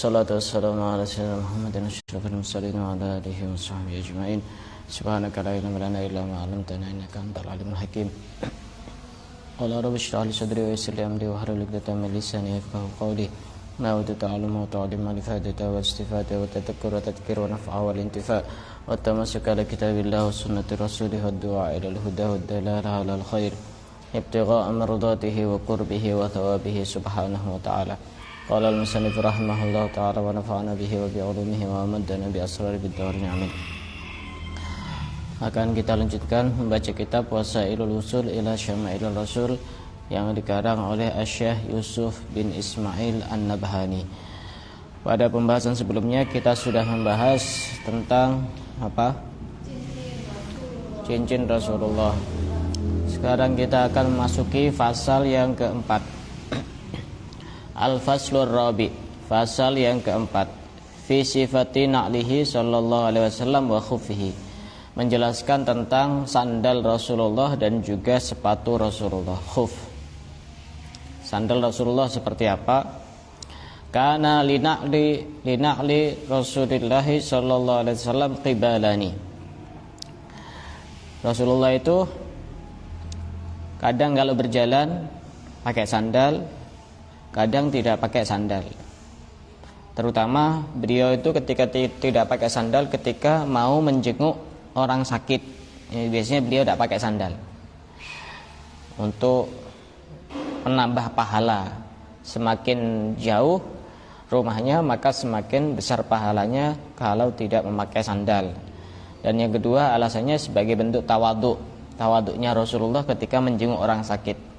Wassalatu wassalamu ala sayyidina Muhammadin asyrafil mursalin wa ala alihi wa sahbihi ajma'in. Subhanaka la ilma lana illa ma 'allamtana innaka antal alimul hakim. Qala rabbi shrah li sadri wa yassir li amri wahlul 'uqdatam min lisani yafqahu qawli. Na'udzu ta'allumu wa ta'allima li fa'idati wa istifadati wa tadhakkur wa tadhkir wa naf'a wal intifa' wa tamassuka ala kitabillah wa sunnati rasulih wa du'a ila al-huda wa dalalah ala al-khair ibtigha'a mardatihi wa qurbihi wa thawabihi subhanahu wa ta'ala. Qala al-musannif rahimahullah ta'ala wa nafa'ana bihi wa bi'ulumihi wa amaddana bi asrari bid-darin amin. Akan kita lanjutkan membaca kitab Wasailul Usul ila Syama'ilur Rasul yang dikarang oleh Asy-Syaikh Yusuf bin Ismail An-Nabhani. Pada pembahasan sebelumnya kita sudah membahas tentang apa? Cincin Rasulullah. Sekarang kita akan memasuki fasal yang keempat. Al-Faslur Rabi, fasal yang keempat. Fi sifati na'lihi sallallahu alaihi wasallam wa khuffihi, menjelaskan tentang sandal Rasulullah dan juga sepatu Rasulullah, khuf. Sandal Rasulullah seperti apa? Kana lina'li Rasulillah sallallahu alaihi wasallam qibalani. Rasulullah itu kadang kalau berjalan pakai sandal, kadang tidak pakai sandal. Terutama beliau itu ketika tidak pakai sandal ketika mau menjenguk orang sakit. Ini biasanya beliau tidak pakai sandal untuk menambah pahala. Semakin jauh rumahnya maka semakin besar pahalanya kalau tidak memakai sandal. Dan yang kedua alasannya sebagai bentuk tawaduknya Rasulullah ketika menjenguk orang sakit.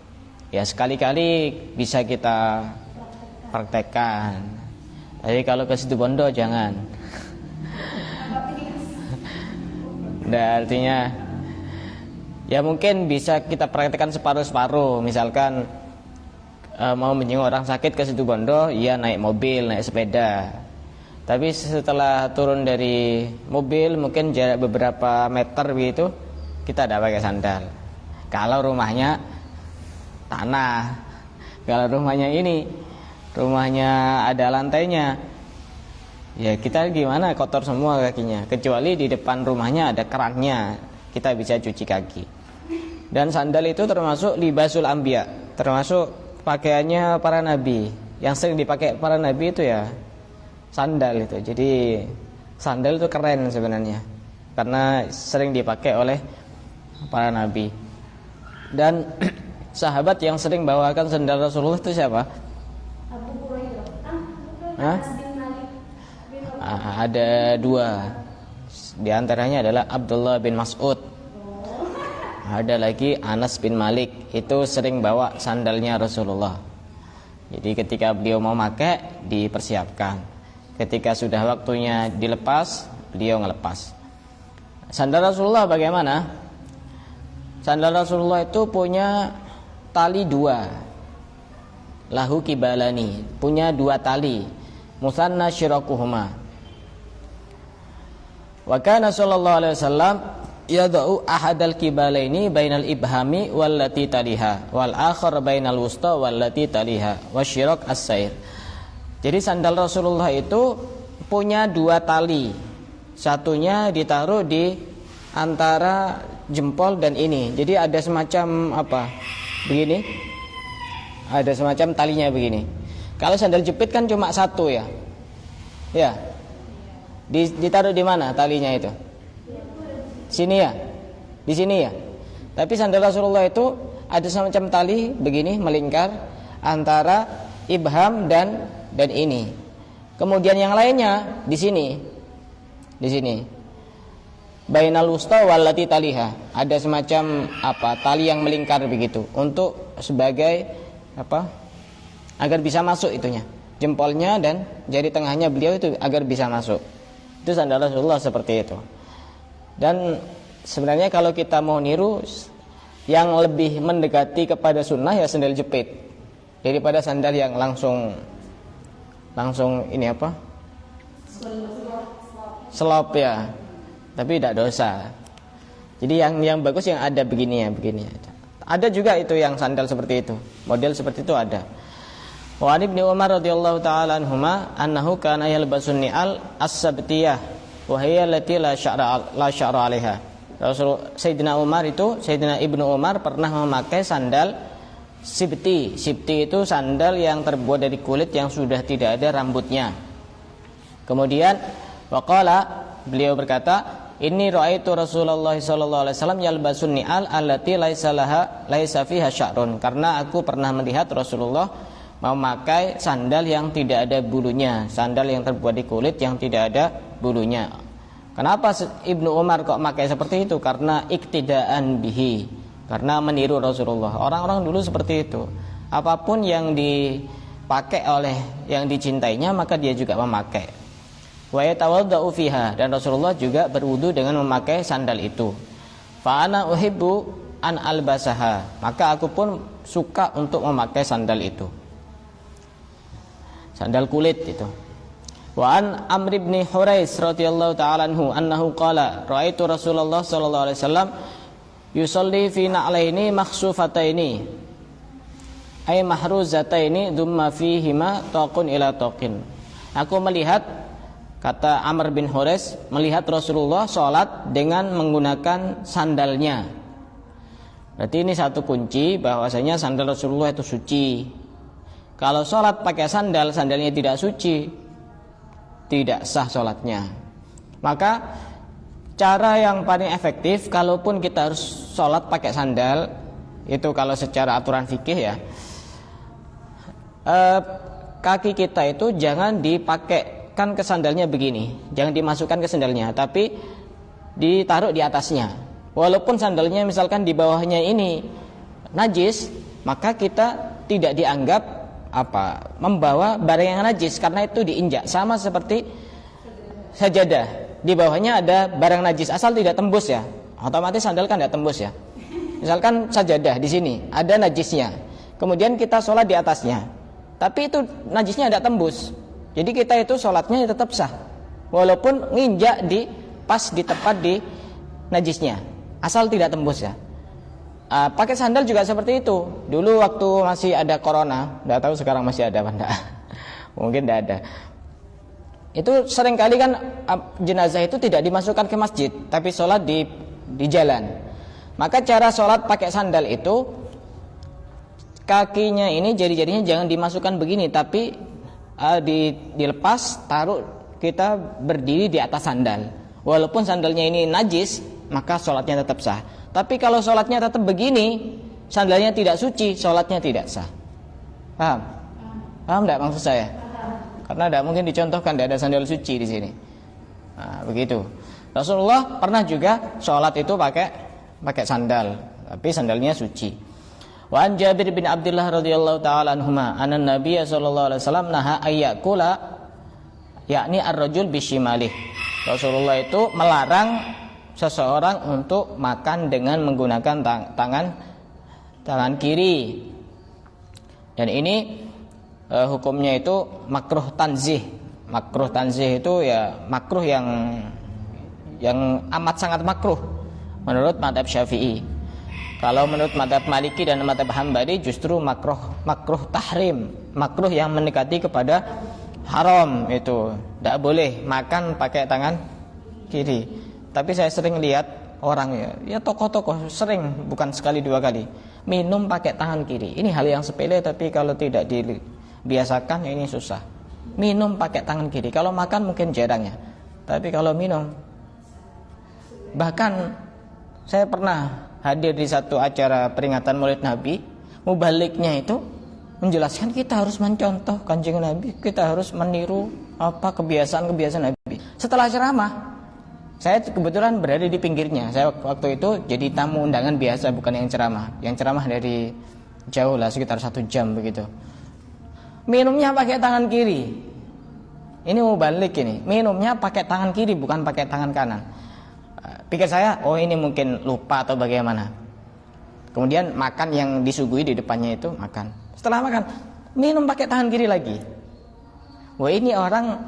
Ya sekali-kali bisa kita praktekkan. Tapi kalau ke situ bondo jangan. Nah, artinya ya mungkin bisa kita praktekkan separuh-separuh. Misalkan mau menjenguk orang sakit ke situ bondo, ya naik mobil, naik sepeda. Tapi setelah turun dari mobil mungkin jarak beberapa meter begitu, kita tidak pakai sandal. Kalau rumahnya tanah, kalau rumahnya rumahnya ada lantainya, ya kita gimana, kotor semua kakinya. Kecuali di depan rumahnya ada kerannya, kita bisa cuci kaki. Dan sandal itu termasuk libasul anbiya, termasuk pakaiannya para nabi. Yang sering dipakai para nabi itu ya sandal itu. Jadi sandal itu keren sebenarnya, karena sering dipakai oleh para nabi. Dan sahabat yang sering bawakan sandal Rasulullah itu siapa? Abu Hurairah. Ada dua. Di antaranya adalah Abdullah bin Mas'ud. Ada lagi Anas bin Malik. Itu sering bawa sandalnya Rasulullah. Jadi ketika beliau mau pakai, dipersiapkan. Ketika sudah waktunya dilepas, beliau ngelepas. Sandal Rasulullah bagaimana? Sandal Rasulullah itu punya tali dua, lahu kibalani, punya dua tali, musanna syirakuhuma. Wa kana sallallahu alaihi wasallam yad'u ahadal kibalaini bainal ibhami wallati taliha wal akhar bainal wusta wallati taliha wasyirak as-sair. Jadi sandal Rasulullah itu punya dua tali, satunya ditaruh di antara jempol dan ini. Jadi ada semacam apa? Begini, ada semacam talinya begini. Kalau sandal jepit kan cuma satu ya, ya. Ditaruh di mana talinya itu? Sini ya, di sini ya. Tapi sandal Rasulullah itu ada semacam tali begini melingkar antara ibham dan ini. Kemudian yang lainnya di sini, di sini. Bainal wusta wallati taliha, ada semacam apa, tali yang melingkar begitu untuk sebagai apa, agar bisa masuk itunya, jempolnya dan jari tengahnya beliau itu agar bisa masuk. Itu sandal Rasulullah seperti itu. Dan sebenarnya kalau kita mau niru yang lebih mendekati kepada sunnah ya sandal jepit daripada sandal yang langsung ini apa, selop ya. Tapi tidak dosa. Jadi yang bagus yang ada begini ya, begini. Ada juga itu yang sandal seperti itu, model seperti itu ada. Wa Ibnu Umar radhiyallahu taala anhuma annahu kana yalbasun ni'al as-sabtiyah wa hiya allati la sya'ra 'alaiha. Sayyidina Ibnu Umar pernah memakai sandal sibti. Sibti itu sandal yang terbuat dari kulit yang sudah tidak ada rambutnya. Kemudian waqala, beliau berkata, "Inni ra'aitu Rasulullah sallallahu alaihi wasallam yalbasun ni'al allati laisa fiha sya'run." Karena aku pernah melihat Rasulullah memakai sandal yang tidak ada bulunya, sandal yang terbuat di kulit yang tidak ada bulunya. Kenapa Ibnu Umar kok pakai seperti itu? Karena iktidaan bihi, karena meniru Rasulullah. Orang-orang dulu seperti itu. Apapun yang dipakai oleh yang dicintainya, maka dia juga memakai. Wa yatawaddau fiha, dan Rasulullah juga berwudu dengan memakai sandal itu. Fa ana uhibbu an albasaha, maka aku pun suka untuk memakai sandal itu. Sandal kulit itu. Wa an Amr bin Hurais radhiyallahu ta'ala anhu annahu qala ra'aitu Rasulullah sallallahu alaihi wasallam yusalli fi na'laini makhsufataini ay mahruzataini thumma fihima taqun ila taqin. Aku melihat, kata Amr bin Hurais, melihat Rasulullah salat dengan menggunakan sandalnya. Berarti ini satu kunci bahwasanya sandal Rasulullah itu suci. Kalau sholat pakai sandal, sandalnya tidak suci, tidak sah sholatnya. Maka cara yang paling efektif, kalaupun kita harus sholat pakai sandal, itu kalau secara aturan fikih ya, kaki kita itu jangan dipakaikan ke sandalnya begini, jangan dimasukkan ke sandalnya, tapi ditaruh di atasnya. Walaupun sandalnya misalkan di bawahnya ini najis, maka kita tidak dianggap membawa barang yang najis, karena itu diinjak. Sama seperti sajadah, di bawahnya ada barang najis, asal tidak tembus ya, otomatis sandal kan tidak tembus ya. Misalkan sajadah di sini ada najisnya, kemudian kita sholat di atasnya, tapi itu najisnya tidak tembus, jadi kita itu sholatnya tetap sah, walaupun nginjak pas di tempat di najisnya, asal tidak tembus ya. Pakai sandal juga seperti itu. Dulu waktu masih ada corona, tidak tahu sekarang masih ada apa enggak. Mungkin tidak ada. Itu seringkali kan jenazah itu tidak dimasukkan ke masjid, tapi sholat di jalan. Maka cara sholat pakai sandal itu, kakinya ini jari-jarinya jangan dimasukkan begini, tapi dilepas, taruh, kita berdiri di atas sandal. Walaupun sandalnya ini najis, maka sholatnya tetap sah. Tapi kalau sholatnya tetap begini, sandalnya tidak suci, sholatnya tidak sah. Paham? Paham tidak maksud saya? Karena tidak mungkin dicontohkan, tidak ada sandal suci di sini. Nah, begitu. Rasulullah pernah juga sholat itu pakai sandal, tapi sandalnya suci. Wa an Jabir bin Abdullah radhiyallahu taala anhuma anna Nabiy sallallahu alaihi wasallam naha ayyakula, yakni ar-rajul bishimalih. Rasulullah itu melarang seseorang untuk makan dengan menggunakan tangan kiri. Dan ini hukumnya itu makruh tanzih. Makruh tanzih itu ya makruh yang amat sangat makruh menurut mazhab Syafi'i. Kalau menurut mazhab Maliki dan mazhab Hambali justru makruh tahrim, makruh yang mendekati kepada haram. Itu tidak boleh makan pakai tangan kiri. Tapi saya sering lihat orang ya tokoh-tokoh sering, bukan sekali dua kali, minum pakai tangan kiri. Ini hal yang sepele, tapi kalau tidak dibiasakan ya ini susah. Minum pakai tangan kiri. Kalau makan mungkin jarang ya, tapi kalau minum. Bahkan saya pernah hadir di satu acara peringatan Maulid Nabi, mubaliknya itu menjelaskan kita harus mencontoh Kanjeng Nabi, kita harus meniru kebiasaan-kebiasaan Nabi. Setelah ceramah, saya kebetulan berada di pinggirnya. Saya waktu itu jadi tamu undangan biasa, bukan yang ceramah. Yang ceramah dari jauh lah, sekitar 1 jam begitu. Minumnya pakai tangan kiri. Ini mau balik ini. Minumnya pakai tangan kiri, bukan pakai tangan kanan. Pikir saya, oh ini mungkin lupa atau bagaimana. Kemudian makan yang disuguhi di depannya itu makan. Setelah makan, minum pakai tangan kiri lagi. Wah, ini orang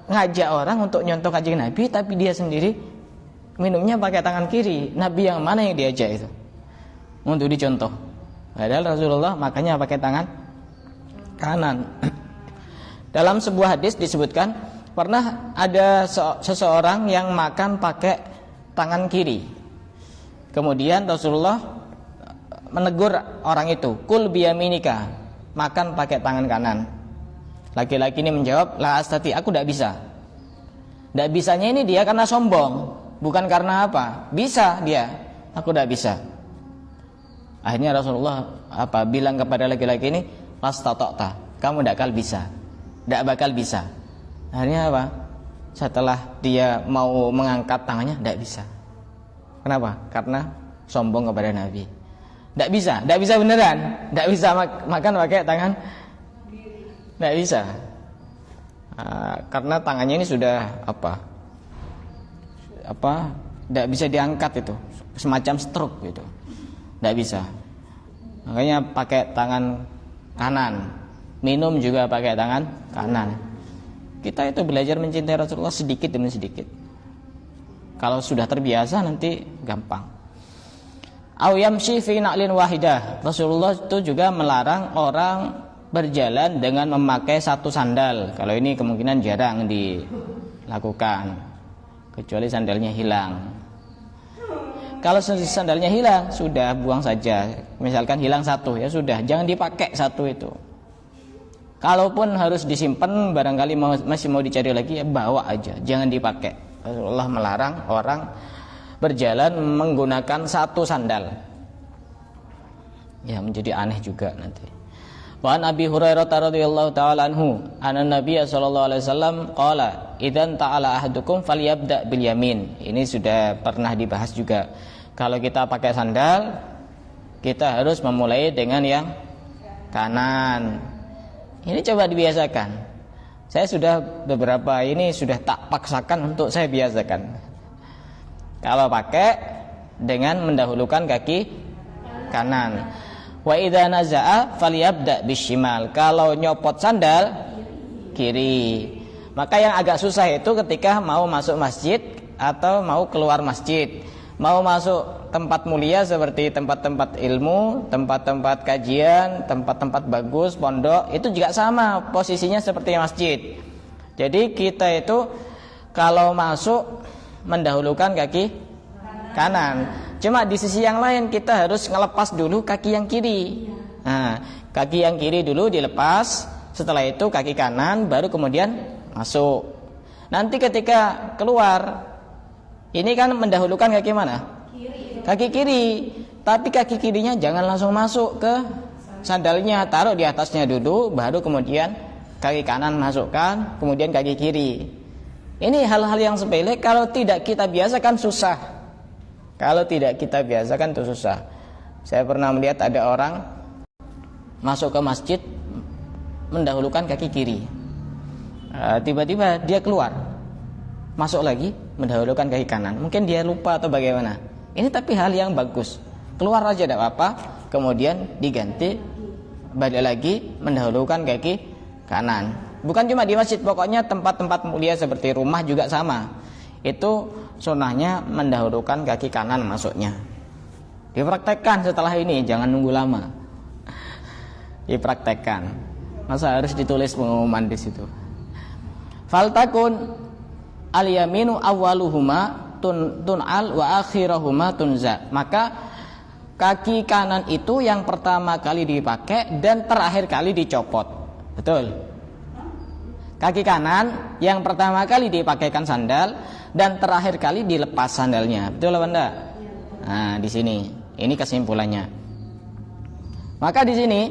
ngajak orang untuk nyontoh Kanjeng Nabi, tapi dia sendiri minumnya pakai tangan kiri. Nabi yang mana yang diajak itu untuk dicontoh? Padahal Rasulullah makanya pakai tangan kanan. Dalam sebuah hadis disebutkan pernah ada seseorang yang makan pakai tangan kiri. Kemudian Rasulullah menegur orang itu, kul biyaminika, makan pakai tangan kanan. Laki-laki ini menjawab, la astati, aku tidak bisa. Tidak bisanya ini dia karena sombong, bukan karena apa. Bisa dia, aku tidak bisa. Akhirnya Rasulullah bilang kepada laki-laki ini, lastatokta, kamu tidak bakal bisa. Akhirnya apa? Setelah dia mau mengangkat tangannya, tidak bisa. Kenapa? Karena sombong kepada Nabi. Tidak bisa beneran. Tidak bisa makan pakai tangan. Tidak bisa. Karena tangannya ini sudah tidak bisa diangkat itu, semacam stroke gitu. Tidak bisa. Makanya pakai tangan kanan. Minum juga pakai tangan kanan. Kita itu belajar mencintai Rasulullah sedikit demi sedikit. Kalau sudah terbiasa nanti gampang. Au yamshi fi na'lin wahidah. Rasulullah itu juga melarang orang berjalan dengan memakai satu sandal. Kalau ini kemungkinan jarang dilakukan, kecuali sandalnya hilang. Kalau sandalnya hilang, sudah buang saja. Misalkan hilang satu, ya sudah, jangan dipakai satu itu. Kalaupun harus disimpan, barangkali masih mau dicari lagi, ya bawa aja, jangan dipakai. Rasulullah melarang orang berjalan menggunakan satu sandal. Ya, menjadi aneh juga nanti. Wa an Abi Hurairah radhiyallahu ta'ala anhu, anna Nabiy sallallahu alaihi wasallam qala, "Idzan ta'ala ahadukum falyabda bil yamin." Ini sudah pernah dibahas juga. Kalau kita pakai sandal, kita harus memulai dengan yang kanan. Ini coba dibiasakan. Saya sudah beberapa ini sudah tak paksakan untuk saya biasakan. Kalau pakai dengan mendahulukan kaki kanan. Wa idza naza'a falyabda bishimal. Kalau nyopot sandal kiri. Maka yang agak susah itu ketika mau masuk masjid atau mau keluar masjid. Mau masuk tempat mulia seperti tempat-tempat ilmu, tempat-tempat kajian, tempat-tempat bagus, pondok, itu juga sama posisinya seperti masjid. Jadi kita itu kalau masuk mendahulukan kaki kanan. Cuma di sisi yang lain kita harus ngelepas dulu kaki yang kiri. Nah, kaki yang kiri dulu dilepas, setelah itu kaki kanan, baru kemudian masuk. Nanti ketika keluar, ini kan mendahulukan kaki mana? Kaki kiri. Tapi kaki kirinya jangan langsung masuk ke sandalnya, taruh di atasnya dulu, baru kemudian kaki kanan masukkan, kemudian kaki kiri. Ini hal-hal yang sepele, kalau tidak kita biasakan susah. Kalau tidak kita biasakan itu susah. Saya pernah melihat ada orang masuk ke masjid mendahulukan kaki kiri. Tiba-tiba dia keluar, masuk lagi mendahulukan kaki kanan. Mungkin dia lupa atau bagaimana. Ini tapi hal yang bagus. Keluar aja tidak apa-apa, kemudian diganti, balik lagi mendahulukan kaki kanan. Bukan cuma di masjid, pokoknya tempat-tempat mulia seperti rumah juga sama. Itu sunnahnya mendahulukan kaki kanan masuknya. Dipraktekkan setelah ini, jangan nunggu lama. Dipraktekkan. Masa harus ditulis pengumuman di situ. Faltakun al-yaminu awwaluhuma tun'al wa akhirahuma tunza. Maka kaki kanan itu yang pertama kali dipakai dan terakhir kali dicopot. Betul? Kaki kanan yang pertama kali dipakaikan sandal dan terakhir kali dilepas sandalnya. Betul apa enggak? Nah, di sini. Ini kesimpulannya. Maka di sini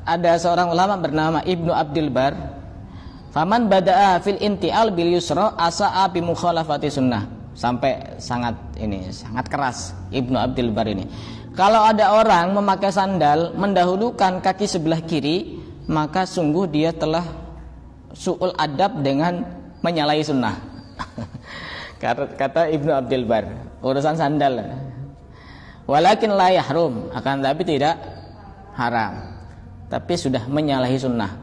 ada seorang ulama bernama Ibnu Abdul Bar. Faman bada'a fil inti'al bil yusra asa'a bi mukhalafati sunnah. Sampai sangat keras Ibnu Abdul Bar ini. Kalau ada orang memakai sandal mendahulukan kaki sebelah kiri, maka sungguh dia telah su'ul adab dengan menyalahi sunnah. Kata Ibnu Abdul Bar, urusan sandal. Walakin la yahrum, akan tapi tidak haram. Tapi sudah menyalahi sunnah.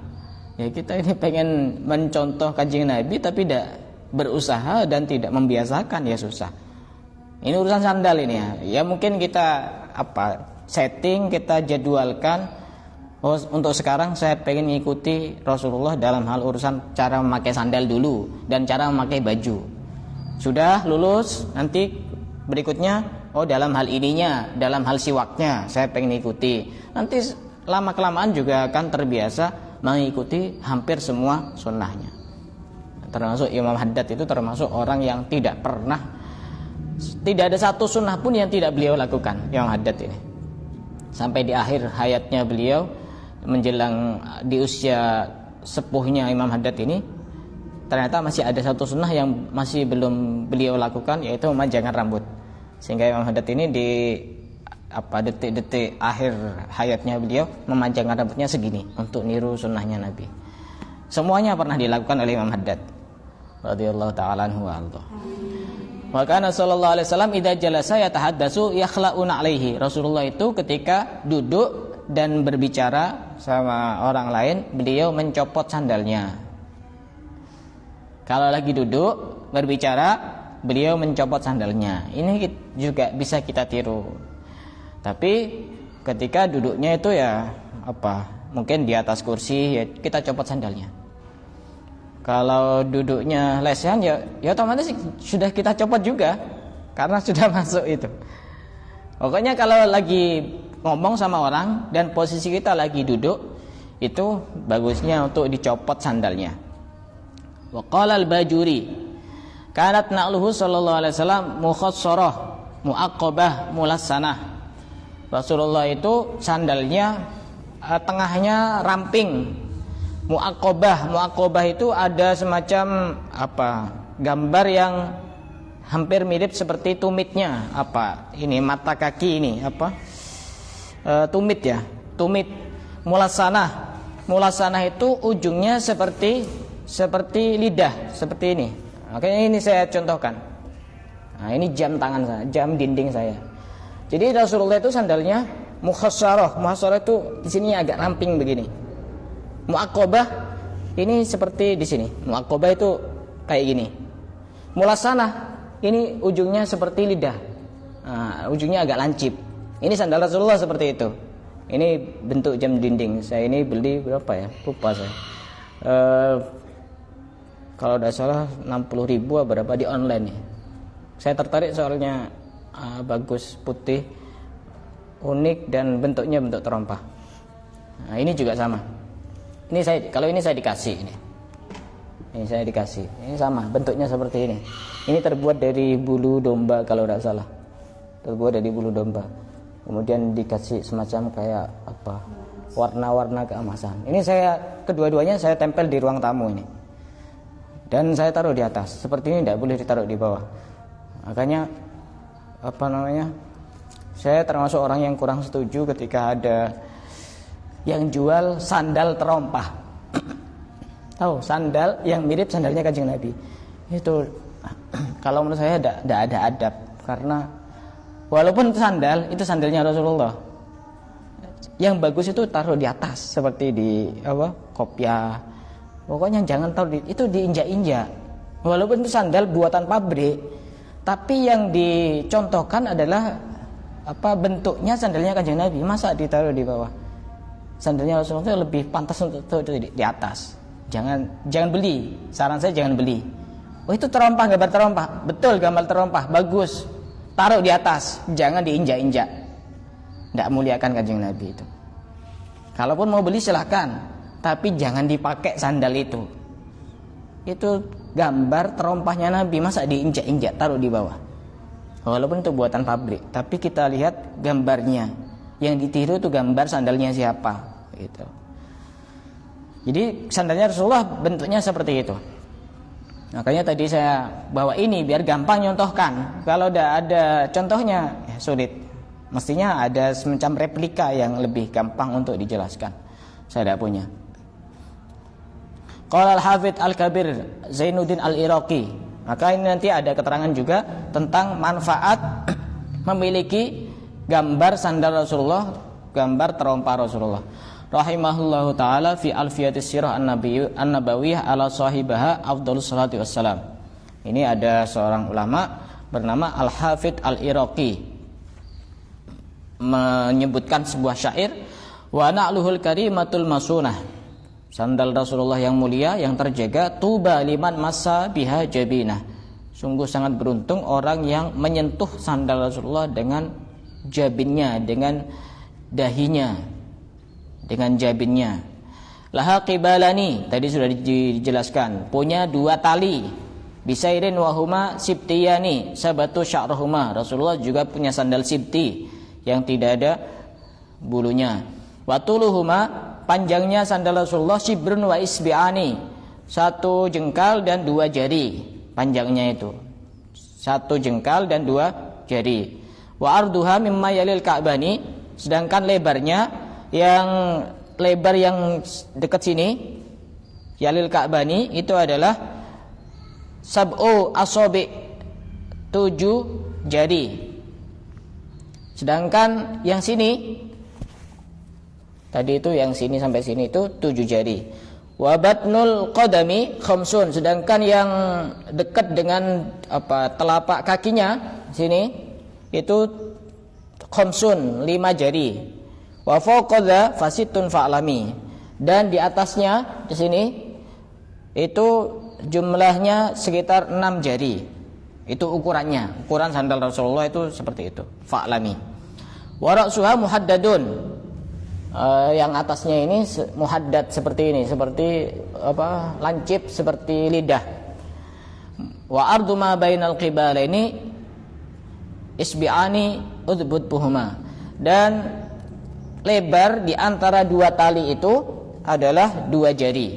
Ya, kita ini pengen mencontoh Kanjeng Nabi tapi tidak berusaha dan tidak membiasakan, ya susah. Ini urusan sandal ini ya. Ya mungkin kita setting, kita jadwalkan, oh untuk sekarang saya pengen mengikuti Rasulullah dalam hal urusan cara memakai sandal dulu dan cara memakai baju. Sudah lulus, nanti berikutnya oh dalam hal ininya, dalam hal siwaknya saya pengen ikuti. Nanti lama kelamaan juga akan terbiasa mengikuti hampir semua sunnahnya. Termasuk Imam Haddad itu termasuk orang yang tidak ada satu sunnah pun yang tidak beliau lakukan, Imam Haddad ini. Sampai di akhir hayatnya beliau, menjelang di usia sepuhnya Imam Haddad ini, ternyata masih ada satu sunnah yang masih belum beliau lakukan, yaitu memanjangkan rambut. Sehingga Imam Haddad ini di detik-detik akhir hayatnya beliau memanjangkan rambutnya segini untuk niru sunnahnya Nabi. Semuanya pernah dilakukan oleh Imam Haddad radhiyallahu ta'ala anhu wa arda. Wa kana sallallahu alaihi wasallam idza jalasa yatahaddatsu yakhla'una alaihi. Rasulullah itu ketika duduk dan berbicara sama orang lain, beliau mencopot sandalnya. Kalau lagi duduk berbicara, beliau mencopot sandalnya. Ini juga bisa kita tiru. Tapi ketika duduknya itu ya mungkin di atas kursi, ya kita copot sandalnya. Kalau duduknya lesehan ya otomatis sudah kita copot juga karena sudah masuk itu. Pokoknya kalau lagi ngomong sama orang dan posisi kita lagi duduk, itu bagusnya untuk dicopot sandalnya. Wa qala al-Bajuri kanat na'luhu sallallahu alaihi wasallam mukhassarah muaqqabah mulassanah. Rasulullah itu sandalnya tengahnya ramping. Muaqqabah itu ada semacam gambar yang hampir mirip seperti tumitnya. Ini mata kaki ini tumit ya, tumit. Mulassanah itu ujungnya seperti lidah, seperti ini. Oke, ini saya contohkan. Nah, ini jam tangan saya, jam dinding saya. Jadi Rasulullah itu sandalnya mukhassarah itu di sini agak ramping begini. Muaqqabah ini seperti di sini. Muaqqabah itu kayak gini. Mulassanah ini ujungnya seperti lidah. Ujungnya agak lancip. Ini sandal Rasulullah seperti itu. Ini bentuk jam dinding. Saya ini beli berapa ya? Lupa saya. Kalau tidak salah 60.000 berapa di online ya. Saya tertarik soalnya bagus, putih, unik dan bentuknya bentuk terompah. Nah, ini juga sama. Ini saya dikasih ini. Ini saya dikasih. Ini sama, bentuknya seperti ini. Ini terbuat dari bulu domba kalau tidak salah. Terbuat dari bulu domba. Kemudian dikasih semacam kayak warna-warna keemasan. Ini kedua-duanya saya tempel di ruang tamu ini. Dan saya taruh di atas. Seperti ini tidak boleh ditaruh di bawah. Makanya saya termasuk orang yang kurang setuju ketika ada yang jual sandal terompah. Tahu, sandal yang mirip sandalnya Kanjeng Nabi. Itu kalau menurut saya tidak ada adab, karena walaupun itu sandalnya Rasulullah, yang bagus itu taruh di atas seperti di kopiah. Pokoknya jangan taruh itu diinjak-injak. Walaupun itu sandal buatan pabrik, tapi yang dicontohkan adalah bentuknya sandalnya Kanjeng Nabi. Masa ditaruh di bawah? Sandalnya Rasulullah itu lebih pantas untuk di atas. Jangan beli. Saran saya jangan beli. Oh, itu terompah, gambar terompah. Betul, gambar terompah, bagus. Taruh di atas, jangan diinjak-injak. Tidak muliakan Kanjeng Nabi itu. Kalaupun mau beli silakan, tapi jangan dipakai sandal itu. Itu gambar terompahnya Nabi, masa diinjak-injak taruh di bawah. Walaupun itu buatan pabrik, tapi kita lihat gambarnya. Yang ditiru itu gambar sandalnya siapa gitu. Jadi sandalnya Rasulullah bentuknya seperti itu. Makanya tadi saya bawa ini biar gampang nyontohkan. Kalau tidak ada contohnya ya sulit. Mestinya ada semacam replika yang lebih gampang untuk dijelaskan. Saya tidak punya. Qala al-Hafidz Al-Kabir Zainuddin Al-Iraqi. Maka ini nanti ada keterangan juga tentang manfaat memiliki gambar sandal Rasulullah, gambar terompah Rasulullah. Rahimahullahu taala fi alfiyatis sirah an-nabawiyah ala sahibaha afdhalus salatu wassalam. Ini ada seorang ulama bernama Al-Hafidz Al-Iraqi menyebutkan sebuah syair, wa na'luhul karimatul masunah, sandal Rasulullah yang mulia yang terjaga, tuba liman massa biha jabinah, sungguh sangat beruntung orang yang menyentuh sandal Rasulullah dengan jabinnya, dengan dahinya, dengan jabinnya. Laha qibalani, tadi sudah dijelaskan, punya dua tali, bisairin wahuma sibtiyani sabatu sya'ruhuma, Rasulullah juga punya sandal sibti yang tidak ada bulunya. Watuluhuma, panjangnya sandal Rasulullah shibrun wa isbi'ani, satu jengkal dan dua jari, panjangnya itu satu jengkal dan dua jari. Wa arduha mimma yalil ka'bani, sedangkan lebarnya yang lebar yang dekat sini yalil ka'bani itu adalah sab'u asobi, 7 jari. Sedangkan yang sini tadi itu yang sini sampai sini itu 7 jari. Wa batnul qadami khamsun, sedangkan yang dekat dengan telapak kakinya sini itu khamsun, 5 jari. Wa fawqadha fasitun fa'lami, dan di atasnya di sini itu jumlahnya sekitar 6 jari. Itu ukurannya, ukuran sandal Rasulullah itu seperti itu, fa'lami. Wa ra'suha muhaddadun, yang atasnya ini muhaddad seperti ini, seperti lancip seperti lidah. Wa ardu ma bainal qibalaini isbi'ani udbutbuhuma, dan lebar di antara dua tali itu adalah 2 jari.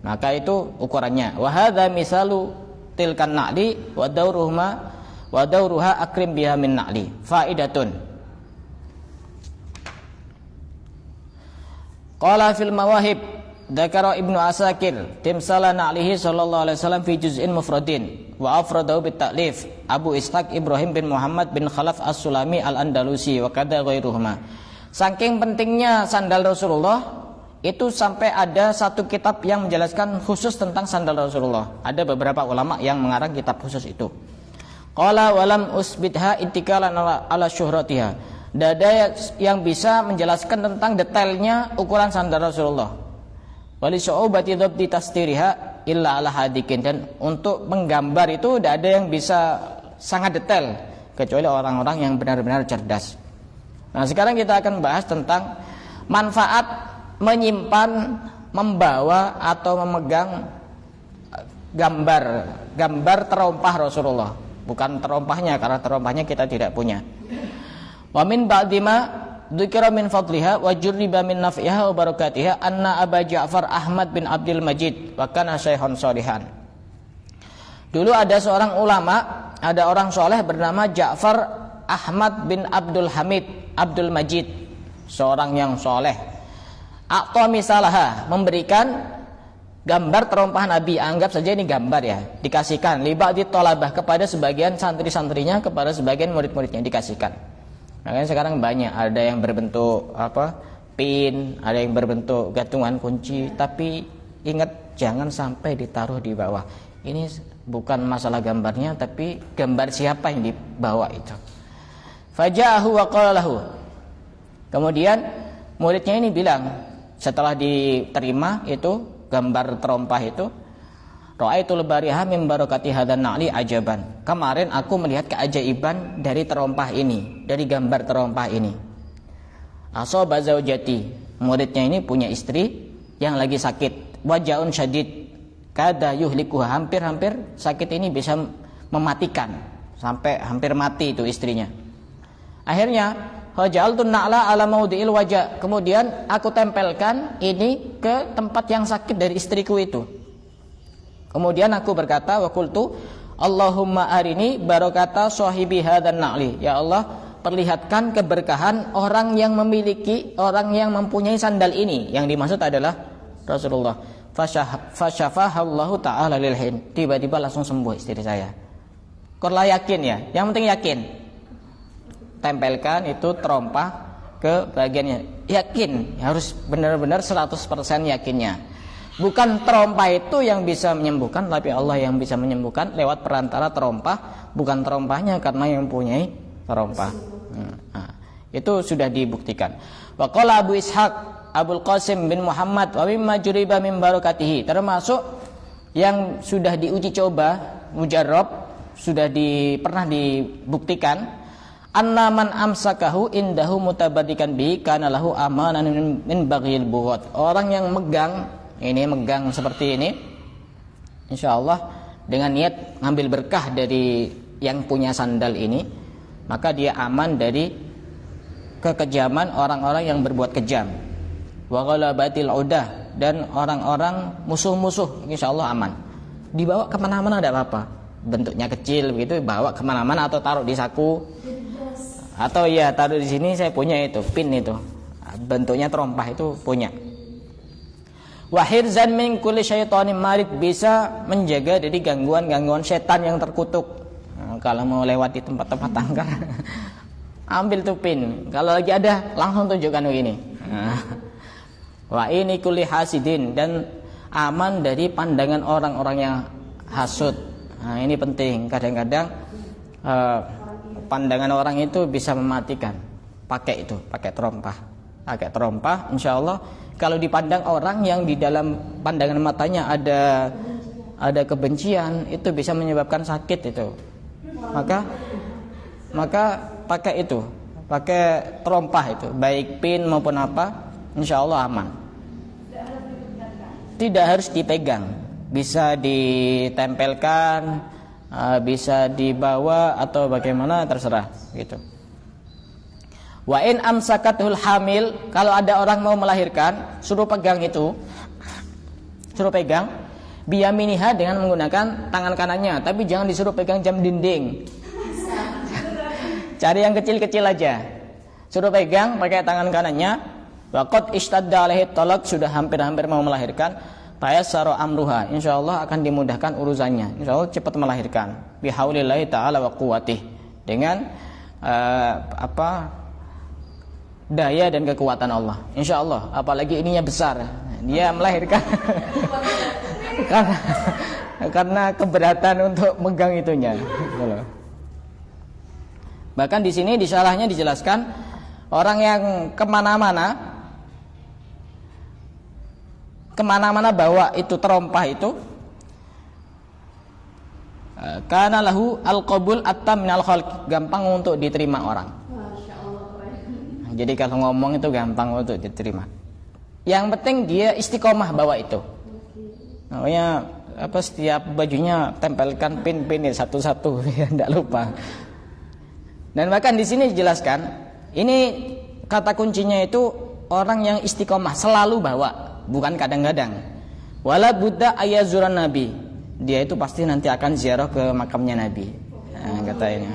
Maka itu ukurannya. Wa hadza misalu tilkan na'li wa dauruha akrim biha min na'li. Faidatun. Qala fil mawahib dzakara Ibnu Asakir timsala na'lihi sallallahu alaihi wasallam fi juz'in mufradin wa afradahu bit ta'lif Abu Ishaq Ibrahim bin Muhammad bin Khalaf As-Sulami Al-Andalusi wa kadza ghairuhuma. Saking pentingnya sandal Rasulullah itu sampai ada satu kitab yang menjelaskan khusus tentang sandal Rasulullah. Ada beberapa ulama yang mengarang kitab khusus itu. Qala walam usbitha ittikalan ala syuhratiha. Ada yang bisa menjelaskan tentang detailnya ukuran sandal Rasulullah. Wali su'ubati dhabti tastiriha illa ala hadikin, dan untuk menggambar itu tidak ada yang bisa sangat detail kecuali orang-orang yang benar-benar cerdas. Nah, sekarang kita akan bahas tentang manfaat menyimpan, membawa atau memegang gambar terompah Rasulullah. Bukan terompahnya, karena terompahnya kita tidak punya. Wa min ba'di ma dzikra min fadliha wa jurriba min naf'iha wa barakatiha anna Aba Ja'far Ahmad bin Abdul Majid wa kana syaikhan shalihan. Dulu ada seorang ulama, ada orang soleh bernama Ja'far Ahmad bin Abdul Hamid Abdul Majid, seorang yang soleh. Aqta misalaha, memberikan gambar terompah Nabi, anggap saja ini gambar ya, dikasihkan liba'di tolabah, kepada sebagian santri-santrinya, kepada sebagian murid-muridnya dikasihkan. Makanya sekarang banyak, ada yang berbentuk pin, ada yang berbentuk gantungan kunci, tapi ingat jangan sampai ditaruh di bawah. Ini bukan masalah gambarnya, tapi gambar siapa yang dibawa itu. Faja'ahu wa qala lahu. Kemudian muridnya ini bilang, setelah diterima itu gambar terompah itu, ra'aitul bariha min barakati hadan na'li ajaban. Kemarin aku melihat keajaiban dari terompah ini, dari gambar terompah ini. Asaba zaujati, muridnya ini punya istri yang lagi sakit, wajaun syadid kada yuhlikuha, hampir-hampir sakit ini bisa mematikan, sampai hampir mati itu istrinya. Akhirnya fajaltun na'la ala maudhi'il wajah, kemudian aku tempelkan ini ke tempat yang sakit dari istriku itu. Kemudian aku berkata, wa qultu Allahumma arini barakata sahibi hadan na'li, ya Allah, perlihatkan keberkahan orang yang memiliki, orang yang mempunyai sandal ini. Yang dimaksud adalah Rasulullah. Fasyafahallahu ta'ala lilhin, tiba-tiba langsung sembuh istri saya. Kurlah yakin ya, yang penting yakin. Tempelkan itu terompah ke bagiannya, yakin, harus benar-benar 100% yakinnya. Bukan terompah itu yang bisa menyembuhkan, tapi Allah yang bisa menyembuhkan lewat perantara terompah, bukan terompahnya karena yang punyai terompah. Nah, Itu sudah dibuktikan. Wa qala Abu Ishaq Abul Qasim bin Muhammad wa mimma juriba min barakatihi, termasuk yang sudah diuji coba, mujarrab, sudah pernah dibuktikan, anna man amsakahu indahu mutabadikan bi kana lahu amanan min baghil bughat. Orang yang megang seperti ini, insyaallah dengan niat ngambil berkah dari yang punya sandal ini, maka dia aman dari kekejaman orang-orang yang berbuat kejam. Wa ghalabatil udah, dan orang-orang musuh-musuh insyaallah aman. Dibawa kemana-mana tidak apa-apa. Bentuknya kecil begitu, bawa kemana-mana atau taruh di saku. Atau ya taruh di sini, saya punya itu pin itu. Bentuknya terompah itu punya. Wa hirzan min kulli syaitanin marid, bisa menjaga dari gangguan-gangguan setan yang terkutuk. Nah, kalau mau lewat di tempat-tempat tangga ambil tuh pin. Kalau lagi ada langsung tunjukkan begini. Nah. Wa ini kulli hasidin, dan aman dari pandangan orang-orang yang hasud. Nah, ini penting. Kadang-kadang pandangan orang itu bisa mematikan. Pakai terompah. Pakai terompah, insyaallah kalau dipandang orang yang di dalam pandangan matanya ada kebencian, itu bisa menyebabkan sakit itu. Maka pakai itu, pakai terompah itu, baik pin maupun apa, insyaallah aman. Tidak harus dipegang, bisa ditempelkan, bisa dibawa atau bagaimana terserah gitu. Wa in amsakatul hamil, kalau ada orang mau melahirkan, suruh pegang itu, suruh pegang biyaminiha dengan menggunakan tangan kanannya, tapi jangan disuruh pegang jam dinding. Cari yang kecil-kecil aja. Suruh pegang pakai tangan kanannya. Wa qad ishtadda alaihi talaq, sudah hampir-hampir mau melahirkan, tayassara amruha, insyaallah akan dimudahkan urusannya. Insyaallah cepat melahirkan. Bihaulillahi taala wa quwwatih, dengan daya dan kekuatan Allah. Insyaallah, apalagi ininya besar. Dia melahirkan karena keberatan untuk megang itunya. Bahkan di sini di syarahnya dijelaskan, orang yang kemana-mana bawa itu terompah itu, kana lahu al-qabul attam minal khalq, gampang untuk diterima orang. Jadi kalau ngomong itu gampang untuk diterima. Yang penting dia istiqomah bawa itu. Makanya setiap bajunya tempelkan pin-pin satu-satu ya, tidak lupa. Dan bahkan di sini dijelaskan, ini kata kuncinya itu orang yang istiqomah selalu bawa, bukan kadang-kadang. Wala buddha ayazuran nabi, dia itu pasti nanti akan ziarah ke makamnya Nabi. Nah, katanya.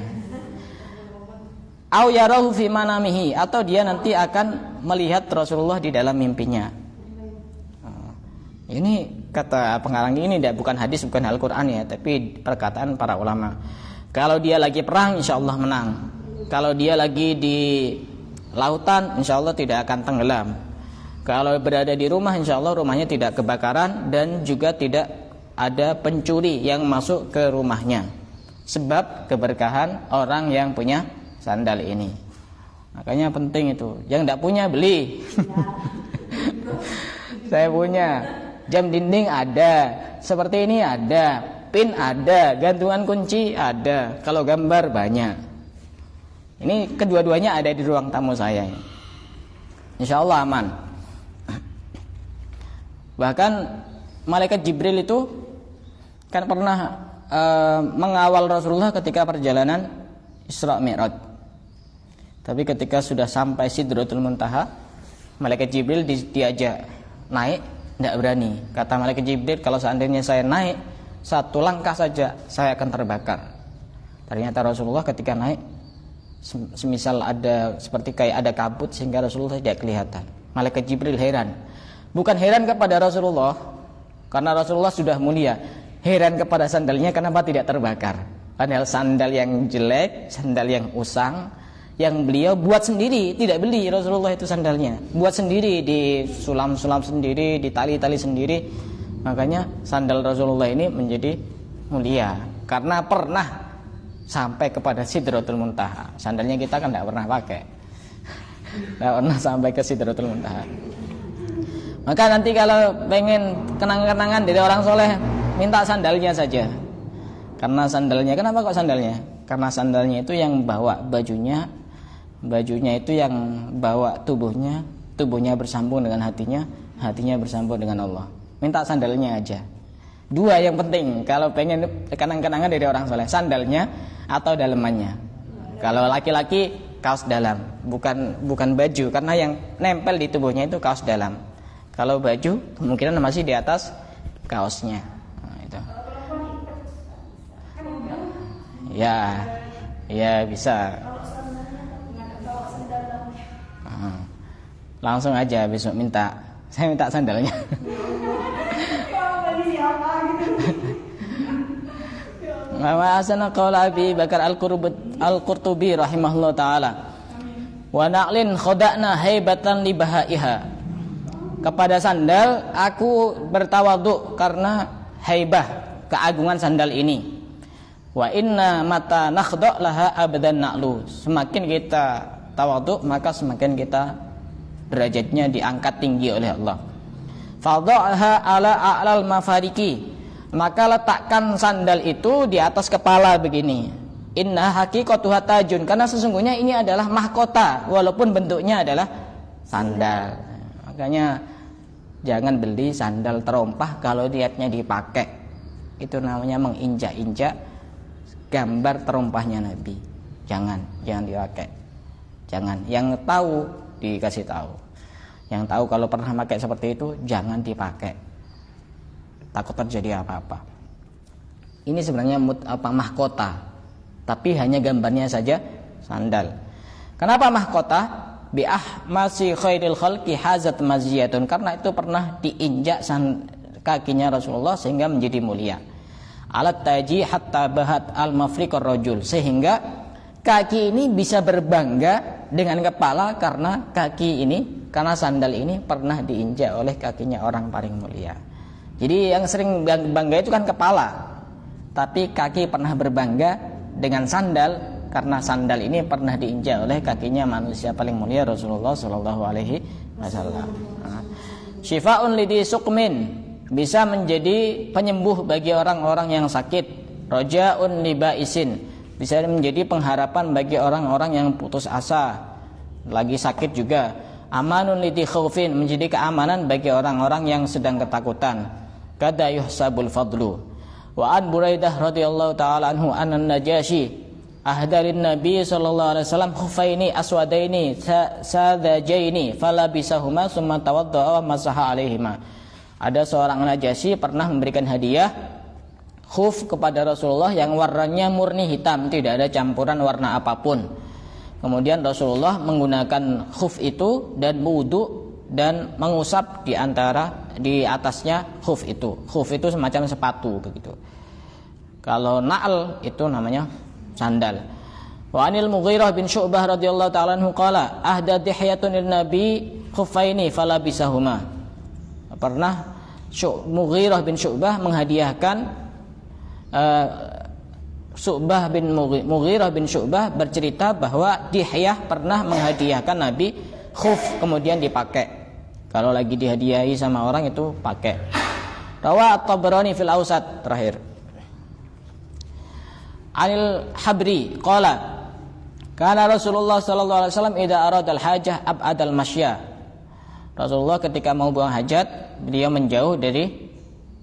Au yarahu fi manamihi, atau dia nanti akan melihat Rasulullah di dalam mimpinya. Ini kata pengarang ini bukan hadis, bukan Al-Qur'an ya, tapi perkataan para ulama. Kalau dia lagi perang, insyaallah menang. Kalau dia lagi di lautan, insyaallah tidak akan tenggelam. Kalau berada di rumah, insyaallah rumahnya tidak kebakaran, dan juga tidak ada pencuri yang masuk ke rumahnya. Sebab keberkahan orang yang punya sandal ini. Makanya penting itu. Yang tidak punya beli. Saya punya. Jam dinding ada, seperti ini ada, pin ada, gantungan kunci ada. Kalau gambar banyak. Ini kedua-duanya ada di ruang tamu saya. Insyaallah aman. Bahkan malaikat Jibril itu kan pernah mengawal Rasulullah ketika perjalanan Isra Mi'raj. Tapi ketika sudah sampai Sidratul Muntaha, malaikat Jibril diajak naik, tidak berani. Kata malaikat Jibril, kalau seandainya saya naik satu langkah saja, saya akan terbakar. Ternyata Rasulullah ketika naik, semisal ada seperti kayak ada kabut sehingga Rasulullah tidak kelihatan. Malaikat Jibril heran. Bukan heran kepada Rasulullah, karena Rasulullah sudah mulia. Heran kepada sandalnya, kenapa tidak terbakar. Padahal sandal yang jelek, sandal yang usang, yang beliau buat sendiri, tidak beli Rasulullah itu sandalnya, buat sendiri, di sulam-sulam sendiri, di tali-tali sendiri. Makanya sandal Rasulullah ini menjadi mulia karena pernah sampai kepada Sidratul Muntaha. Sandalnya kita kan tidak pernah pakai. Nggak pernah sampai ke Sidratul Muntaha. Maka nanti kalau pengen kenang-kenangan dari orang soleh, minta sandalnya saja. Karena sandalnya, kenapa kok sandalnya? Karena sandalnya itu yang bawa bajunya itu yang bawa tubuhnya bersambung dengan hatinya bersambung dengan Allah. Minta sandalnya aja. Dua yang penting kalau pengen kenang-kenangan dari orang soleh, sandalnya atau dalemannya. Kalau laki-laki kaos dalam, bukan baju, karena yang nempel di tubuhnya itu kaos dalam. Kalau baju kemungkinan masih di atas kaosnya. Nah, itu. Ya bisa. Langsung aja besok minta. Saya minta sandalnya. Wa asana qaula Abi Bakar Al-Qurtubi rahimahullah taala. Wa na'lin khada'na haibatan li bahaiha. Kepada sandal aku bertawaduk karena haibah, keagungan sandal ini. Wa inna mata nakhdha' laha abadan na'lu. Semakin kita tawaduk maka semakin kita derajatnya diangkat tinggi oleh Allah. Fadha'ha ala a'lal mafariki. Maka letakkan sandal itu di atas kepala begini. Inna haqiqatuha tajun, karena sesungguhnya ini adalah mahkota walaupun bentuknya adalah sandal. Makanya jangan beli sandal terompah kalau niatnya dipakai. Itu namanya menginjak-injak gambar terompahnya Nabi. Jangan dipakai. Jangan. Yang tahu dikasih tahu. Yang tahu kalau pernah pakai seperti itu jangan dipakai. Takut terjadi apa-apa. Ini sebenarnya mahkota, tapi hanya gambarnya saja sandal. Kenapa mahkota? Bi'ahmasi khairil khalqi hazat maziyatun, karena itu pernah diinjak kakinya Rasulullah sehingga menjadi mulia. Alat taji hatta bahat al-mafriqar rajul, sehingga kaki ini bisa berbangga dengan kepala karena karena sandal ini pernah diinjak oleh kakinya orang paling mulia. Jadi yang sering bangga itu kan kepala, tapi kaki pernah berbangga dengan sandal karena sandal ini pernah diinjak oleh kakinya manusia paling mulia Rasulullah Shallallahu Alaihi Wasallam. Syifa'un lidi sukmin, bisa menjadi penyembuh bagi orang-orang yang sakit. Roja'un libaisin, bisa menjadi pengharapan bagi orang-orang yang putus asa, lagi sakit juga. Amanun lidi khaufin, menjadi keamanan bagi orang-orang yang sedang ketakutan. Kada yuhsabul fadlu. Wa an Buraidah radhiyallahu taala anhu anna Najasyi ahdarin Nabi sallallahu alaihi wasallam khuffaini aswadaini sadajaini falabisahuma summa tawaddaa wa masaha alaihima. Ada seorang Najasyi pernah memberikan hadiah khuf kepada Rasulullah yang warnanya murni hitam, tidak ada campuran warna apapun. Kemudian Rasulullah menggunakan khuf itu dan wudu dan mengusap di atasnya khuf itu. Khuf itu semacam sepatu begitu. Kalau na'al itu namanya sandal. Wa anil Mughirah bin Syu'bah radhiyallahu ta'ala anhu qala ahda dihyatun lin nabi khuffaini falabisahuma. Pernah Mughirah bin Syu'bah menghadiahkan Mughirah bin Syu'bah bercerita bahwa Dihyah pernah menghadiahkan Nabi khuf kemudian dipakai. Kalau lagi dihadiahi sama orang itu pakai. Rawa At-Tabrani fil Awsat terakhir. Anil Habri qala kana Rasulullah sallallahu alaihi wasallam idza arada al-hajah ab'adal masya. Rasulullah ketika mau buang hajat, beliau menjauh dari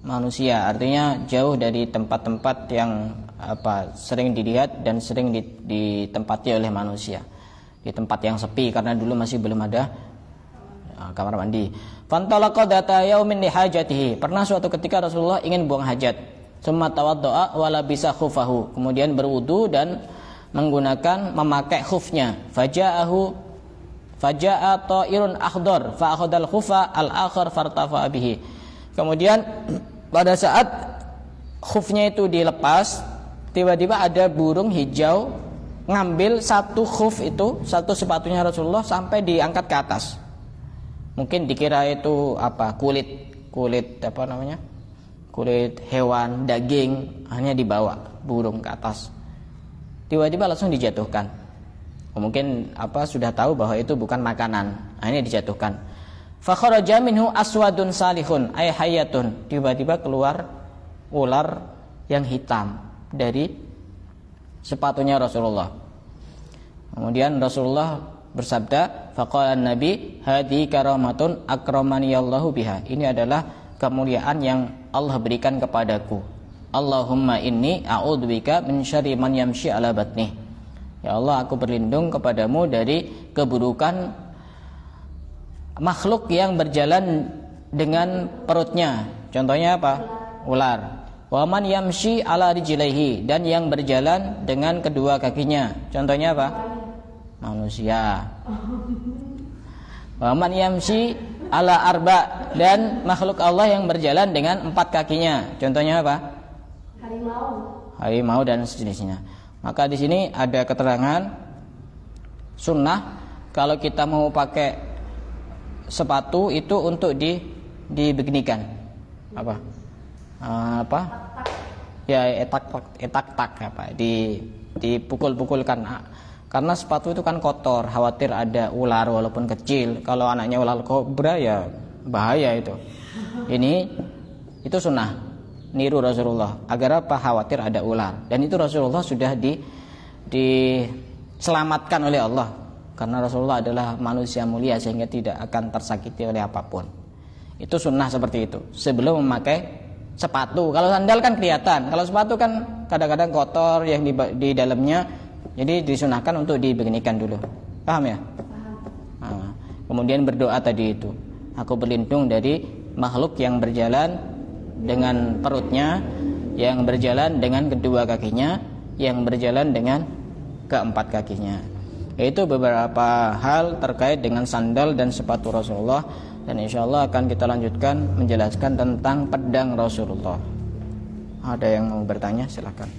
manusia, artinya jauh dari tempat-tempat yang sering dilihat dan sering ditempati oleh manusia. Di tempat yang sepi karena dulu masih belum ada kamar mandi. Fantalaqa data yaumin li hajatihi. Pernah suatu ketika Rasulullah ingin buang hajat. Summa tawaddaa wa labisa khufahu. Kemudian berwudu dan memakai khufnya. Faja'a ta'irun akhdar fa akhadal khufa al-akhar fartafa bihi. Kemudian pada saat khufnya itu dilepas, tiba-tiba ada burung hijau ngambil satu khuf itu, satu sepatunya Rasulullah sampai diangkat ke atas. Mungkin dikira itu kulit hewan, daging, hanya dibawa burung ke atas. Tiba-tiba langsung dijatuhkan. Mungkin sudah tahu bahwa itu bukan makanan. Nah, ini dijatuhkan. Fa kharaja minhu aswadun salihun ay hayatun. Tiba-tiba keluar ular yang hitam dari sepatunya Rasulullah. Kemudian Rasulullah bersabda, faqala Nabi, hadi karamatun akramaniyallahu biha. Ini adalah kemuliaan yang Allah berikan kepadaku. Allahumma inni a'udzubika min syarri man yamshi ala batnih. Ya Allah, aku berlindung kepadamu dari keburukan makhluk yang berjalan dengan perutnya. Contohnya apa? Ular. Wa man yamshi ala rijlaihi, dan yang berjalan dengan kedua kakinya. Contohnya apa? Manusia. Wa man yamshi ala arba, dan makhluk Allah yang berjalan dengan 4 kakinya. Contohnya apa? Harimau dan sejenisnya. Maka di sini ada keterangan sunnah kalau kita mau pakai sepatu itu untuk dibeginikan. Ya etak dipukul-pukulkan. Karena sepatu itu kan kotor, khawatir ada ular walaupun kecil. Kalau anaknya ular kobra ya bahaya itu. Itu sunnah. Niru Rasulullah agar khawatir ada ular, dan itu Rasulullah sudah diselamatkan oleh Allah karena Rasulullah adalah manusia mulia sehingga tidak akan tersakiti oleh apapun. Itu sunnah seperti itu sebelum memakai sepatu. Kalau sandal kan kelihatan, kalau sepatu kan kadang-kadang kotor yang di dalamnya, jadi disunahkan untuk dibeginikan dulu. Paham ya? Nah, kemudian berdoa tadi itu, aku berlindung dari makhluk yang berjalan dengan perutnya, yang berjalan dengan kedua kakinya, yang berjalan dengan keempat kakinya. Itu beberapa hal terkait dengan sandal dan sepatu Rasulullah, dan insyaallah akan kita lanjutkan menjelaskan tentang pedang Rasulullah. Ada yang mau bertanya? Silakan.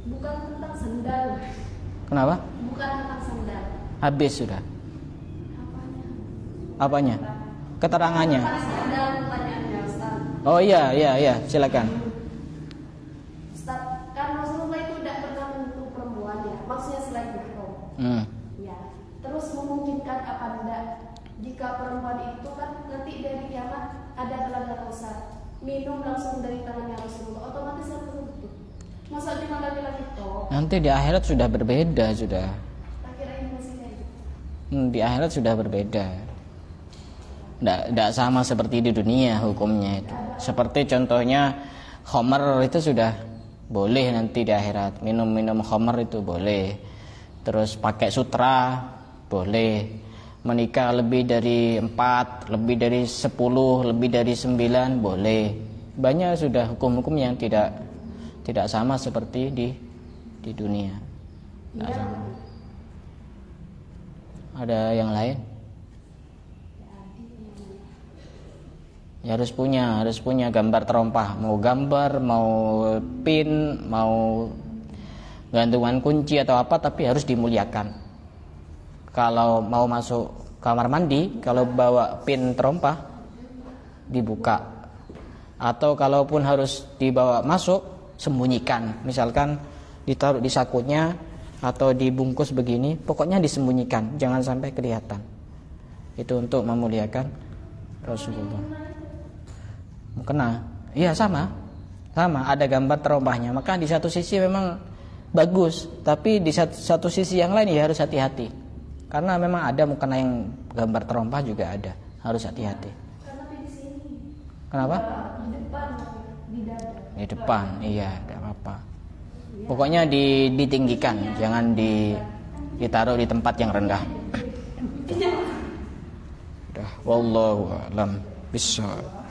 Bukan tentang sandal. Kenapa? Bukan tentang sandal. Habis sudah. Apanya? Keterangannya. Sandal pertanyaannya, Ustaz. Oh iya, silakan. Ustaz, kan Rasulullah itu tidak pernah menyentuh perempuan ya, maksudnya selain itu. Ya. Terus memungkinkan apa enggak jika perempuan itu kan nanti dari kiamat ada telaga Kausar, minum langsung dari tangannya Rasulullah, otomatis langsung itu. Masa cuma laki-laki toh? Nanti di akhirat sudah berbeda sudah. Akhirnya masih kayak gitu. Di akhirat sudah berbeda. Tidak sama seperti di dunia hukumnya itu. Seperti contohnya khamar itu sudah boleh nanti di akhirat. Minum khamar itu boleh. Terus pakai sutra boleh. Menikah lebih dari 4, lebih dari 10, lebih dari 9 boleh. Banyak sudah hukum-hukum yang tidak sama seperti di dunia. Tidak sama. Ada yang lain? Ya harus punya gambar terompah, mau gambar, mau pin, mau gantungan kunci atau apa, tapi harus dimuliakan. Kalau mau masuk kamar mandi, kalau bawa pin terompah dibuka, atau kalaupun harus dibawa masuk, sembunyikan. Misalkan ditaruh di sakunya atau dibungkus begini, pokoknya disembunyikan, jangan sampai kelihatan. Itu untuk memuliakan Rasulullah. Mukena, iya sama, ada gambar terompahnya. Maka di satu sisi memang bagus, tapi di satu sisi yang lain ya harus hati-hati, karena memang ada mukena yang gambar terompah juga ada, harus hati-hati. Kenapa? Di depan, iya, tidak apa-apa. Pokoknya ditinggikan, jangan ditaruh di tempat yang rendah. Wallahu a'lam bishawab.